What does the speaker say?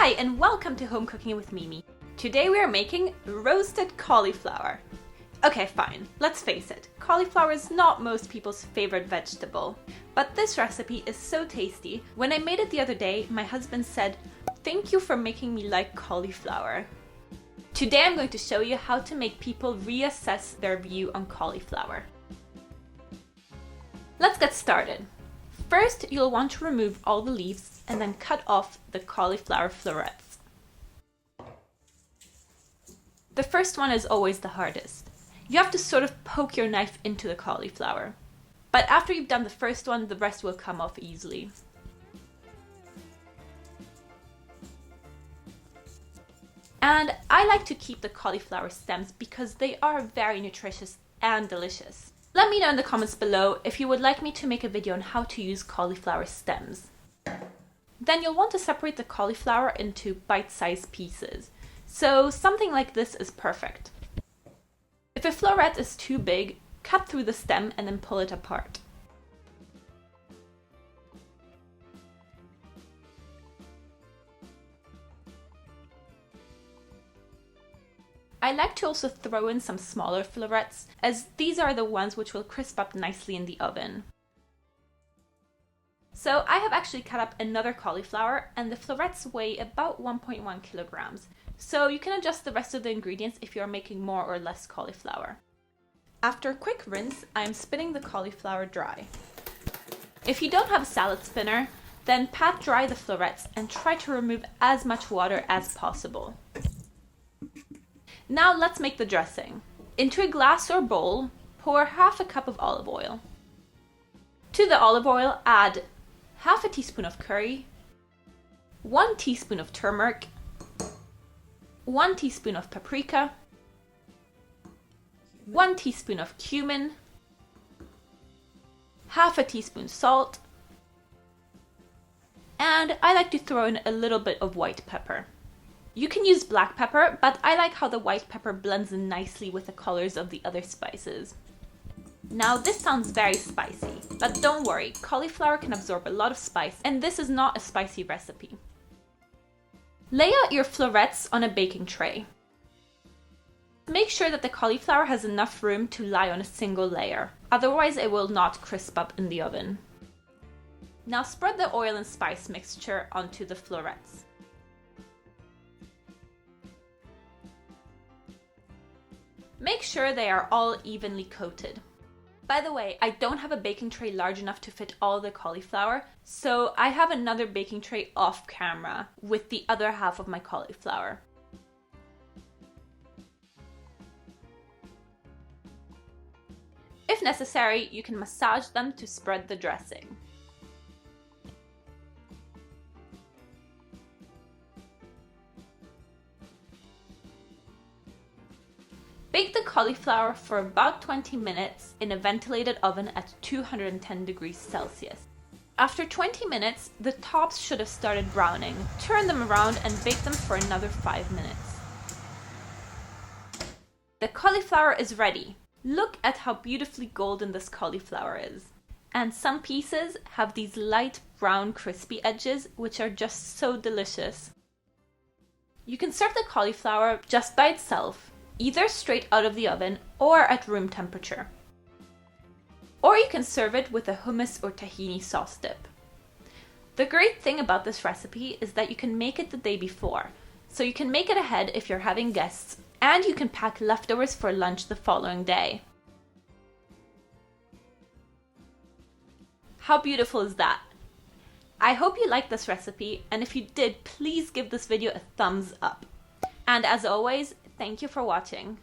Hi and welcome to Home Cooking with Mimi. Today we are making roasted cauliflower. Okay, fine, let's face it, cauliflower is not most people's favorite vegetable. But this recipe is so tasty. When I made it the other day, my husband said, "Thank you for making me like cauliflower." Today I'm going to show you how to make people reassess their view on cauliflower. Let's get started. First, you'll want to remove all the leaves and then cut off the cauliflower florets. The first one is always the hardest. You have to sort of poke your knife into the cauliflower. But after you've done the first one, the rest will come off easily. And I like to keep the cauliflower stems because they are very nutritious and delicious. Let me know in the comments below if you would like me to make a video on how to use cauliflower stems. Then you'll want to separate the cauliflower into bite-sized pieces. So something like this is perfect. If a floret is too big, cut through the stem and then pull it apart. I like to also throw in some smaller florets, as these are the ones which will crisp up nicely in the oven. So I have actually cut up another cauliflower, and the florets weigh about 1.1 kilograms. So you can adjust the rest of the ingredients if you are making more or less cauliflower. After a quick rinse, I am spinning the cauliflower dry. If you don't have a salad spinner, then pat dry the florets and try to remove as much water as possible. Now let's make the dressing. Into a glass or bowl, pour half a cup of olive oil. To the olive oil, add half a teaspoon of curry, 1 teaspoon of turmeric, 1 teaspoon of paprika, 1 teaspoon of cumin, half a teaspoon salt, and I like to throw in a little bit of white pepper. You can use black pepper, but I like how the white pepper blends in nicely with the colors of the other spices. Now this sounds very spicy, but don't worry, cauliflower can absorb a lot of spice and this is not a spicy recipe. Lay out your florets on a baking tray. Make sure that the cauliflower has enough room to lie on a single layer, otherwise it will not crisp up in the oven. Now spread the oil and spice mixture onto the florets. Make sure they are all evenly coated. By the way, I don't have a baking tray large enough to fit all the cauliflower, so I have another baking tray off camera with the other half of my cauliflower. If necessary, you can massage them to spread the dressing. Bake the cauliflower for about 20 minutes in a ventilated oven at 210 degrees Celsius. After 20 minutes, the tops should have started browning. Turn them around and bake them for another 5 minutes. The cauliflower is ready. Look at how beautifully golden this cauliflower is. And some pieces have these light brown crispy edges, which are just so delicious. You can serve the cauliflower just by itself, either straight out of the oven or at room temperature. Or you can serve it with a hummus or tahini sauce dip. The great thing about this recipe is that you can make it the day before, so you can make it ahead if you're having guests, and you can pack leftovers for lunch the following day. How beautiful is that? I hope you liked this recipe, and if you did, please give this video a thumbs up. And as always, thank you for watching.